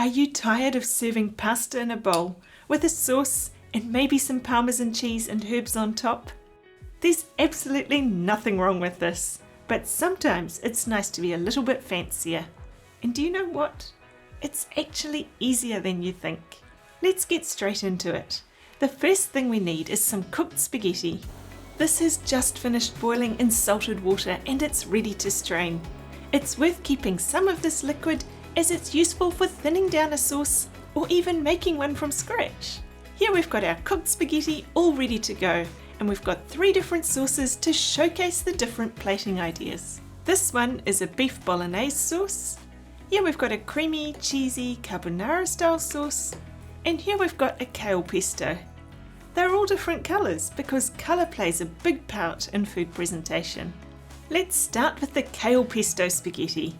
Are you tired of serving pasta in a bowl with a sauce and maybe some Parmesan cheese and herbs on top? There's absolutely nothing wrong with this, but sometimes it's nice to be a little bit fancier. And do you know what? It's actually easier than you think. Let's get straight into it. The first thing we need is some cooked spaghetti. This has just finished boiling in salted water and it's ready to strain. It's worth keeping some of this liquid as it's useful for thinning down a sauce or even making one from scratch. Here we've got our cooked spaghetti all ready to go, and we've got 3 different sauces to showcase the different plating ideas. This one is a beef bolognese sauce. Here we've got a creamy, cheesy carbonara style sauce, and here we've got a kale pesto. They're all different colours because colour plays a big part in food presentation. Let's start with the kale pesto spaghetti.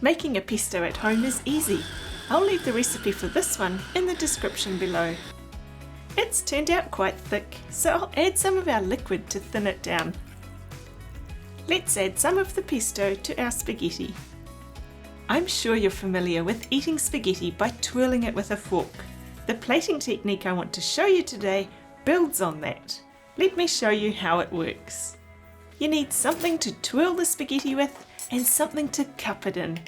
Making a pesto at home is easy. I'll leave the recipe for this one in the description below. It's turned out quite thick, so I'll add some of our liquid to thin it down. Let's add some of the pesto to our spaghetti. I'm sure you're familiar with eating spaghetti by twirling it with a fork. The plating technique I want to show you today builds on that. Let me show you how it works. You need something to twirl the spaghetti with and something to cup it in.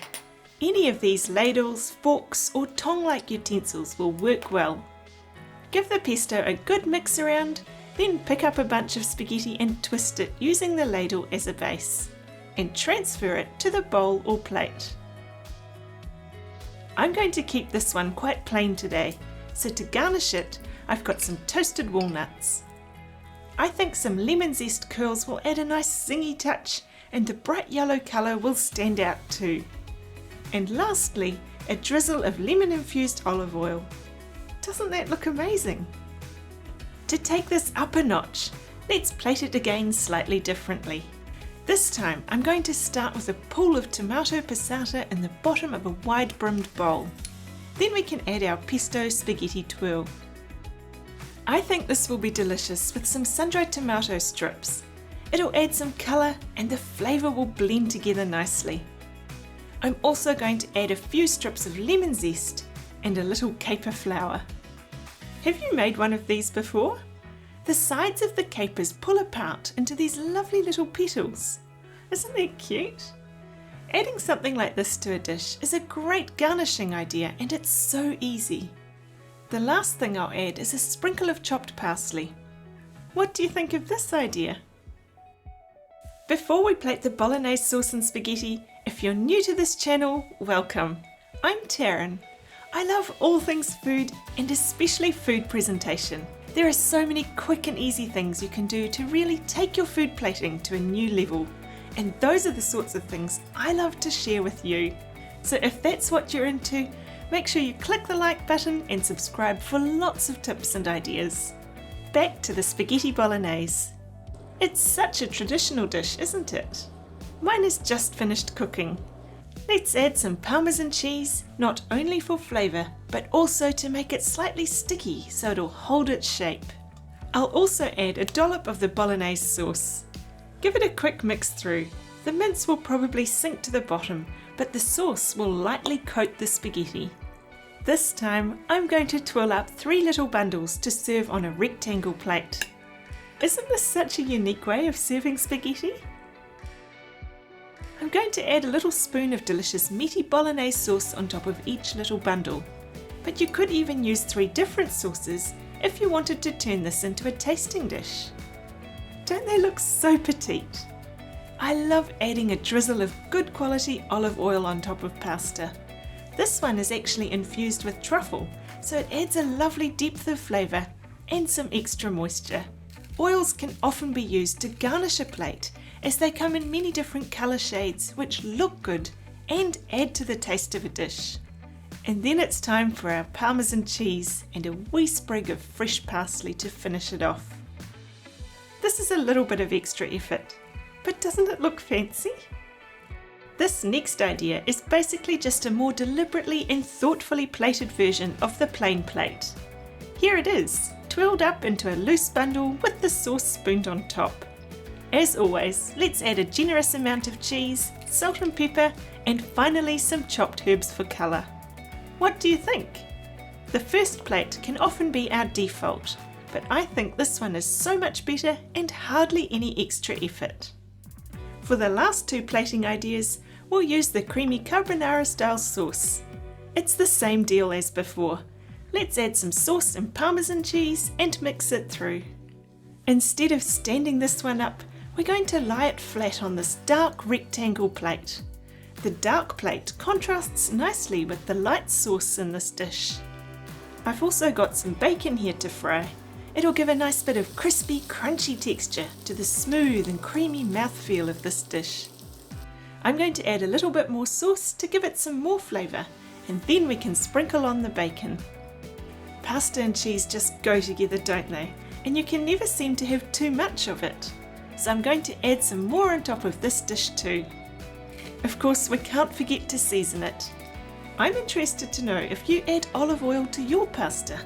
Any of these ladles, forks or tong-like utensils will work well. Give the pesto a good mix around, then pick up a bunch of spaghetti and twist it using the ladle as a base, and transfer it to the bowl or plate. I'm going to keep this one quite plain today, so to garnish it, I've got some toasted walnuts. I think some lemon zest curls will add a nice zingy touch, and the bright yellow colour will stand out too. And lastly, a drizzle of lemon infused olive oil. Doesn't that look amazing? To take this up a notch, let's plate it again slightly differently. This time I'm going to start with a pool of tomato passata in the bottom of a wide brimmed bowl. Then we can add our pesto spaghetti twirl. I think this will be delicious with some sun-dried tomato strips. It'll add some colour and the flavour will blend together nicely. I'm also going to add a few strips of lemon zest and a little caper flower. Have you made one of these before? The sides of the capers pull apart into these lovely little petals. Isn't that cute? Adding something like this to a dish is a great garnishing idea and it's so easy. The last thing I'll add is a sprinkle of chopped parsley. What do you think of this idea? Before we plate the bolognese sauce and spaghetti, if you're new to this channel, welcome. I'm Taryn. I love all things food and especially food presentation. There are so many quick and easy things you can do to really take your food plating to a new level. And those are the sorts of things I love to share with you. So if that's what you're into, make sure you click the like button and subscribe for lots of tips and ideas. Back to the spaghetti bolognese. It's such a traditional dish, isn't it? Mine is just finished cooking. Let's add some Parmesan cheese, not only for flavour, but also to make it slightly sticky so it'll hold its shape. I'll also add a dollop of the bolognese sauce. Give it a quick mix through. The mince will probably sink to the bottom, but the sauce will lightly coat the spaghetti. This time, I'm going to twirl up 3 little bundles to serve on a rectangle plate. Isn't this such a unique way of serving spaghetti? I'm going to add a little spoon of delicious meaty bolognese sauce on top of each little bundle. But you could even use 3 different sauces if you wanted to turn this into a tasting dish. Don't they look so petite? I love adding a drizzle of good quality olive oil on top of pasta. This one is actually infused with truffle, so it adds a lovely depth of flavour and some extra moisture. Oils can often be used to garnish a plate as they come in many different colour shades which look good and add to the taste of a dish. And then it's time for our Parmesan cheese and a wee sprig of fresh parsley to finish it off. This is a little bit of extra effort, but doesn't it look fancy? This next idea is basically just a more deliberately and thoughtfully plated version of the plain plate. Here it is, twirled up into a loose bundle with the sauce spooned on top. As always, let's add a generous amount of cheese, salt and pepper, and finally some chopped herbs for colour. What do you think? The first plate can often be our default, but I think this one is so much better and hardly any extra effort. For the last two plating ideas, we'll use the creamy carbonara style sauce. It's the same deal as before. Let's add some sauce and Parmesan cheese and mix it through. Instead of standing this one up, we're going to lie it flat on this dark rectangle plate. The dark plate contrasts nicely with the light sauce in this dish. I've also got some bacon here to fry. It'll give a nice bit of crispy, crunchy texture to the smooth and creamy mouthfeel of this dish. I'm going to add a little bit more sauce to give it some more flavour, and then we can sprinkle on the bacon. Pasta and cheese just go together, don't they? And you can never seem to have too much of it. So I'm going to add some more on top of this dish too. Of course, we can't forget to season it. I'm interested to know if you add olive oil to your pasta.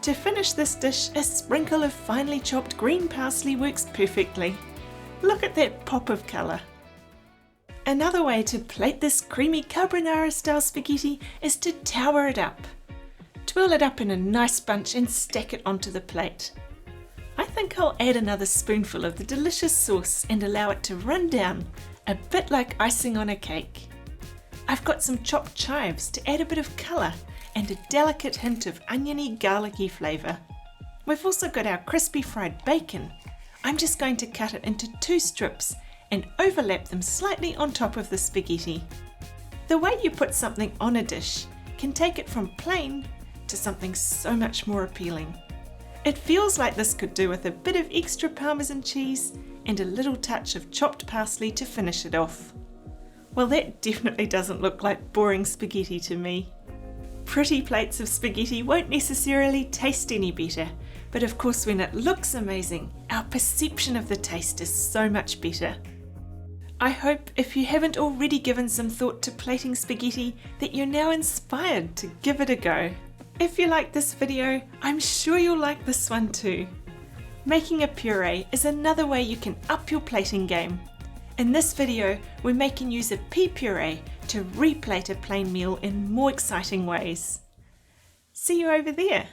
To finish this dish, a sprinkle of finely chopped green parsley works perfectly. Look at that pop of colour. Another way to plate this creamy carbonara style spaghetti is to tower it up. Twirl it up in a nice bunch and stack it onto the plate. I think I'll add another spoonful of the delicious sauce and allow it to run down, a bit like icing on a cake. I've got some chopped chives to add a bit of colour and a delicate hint of oniony garlicky flavour. We've also got our crispy fried bacon. I'm just going to cut it into 2 strips and overlap them slightly on top of the spaghetti. The way you put something on a dish can take it from plain to something so much more appealing. It feels like this could do with a bit of extra Parmesan cheese and a little touch of chopped parsley to finish it off. Well, that definitely doesn't look like boring spaghetti to me. Pretty plates of spaghetti won't necessarily taste any better, but of course when it looks amazing, our perception of the taste is so much better. I hope if you haven't already given some thought to plating spaghetti that you're now inspired to give it a go. If you like this video, I'm sure you'll like this one too. Making a puree is another way you can up your plating game. In this video, we're making use of pea puree to replate a plain meal in more exciting ways. See you over there.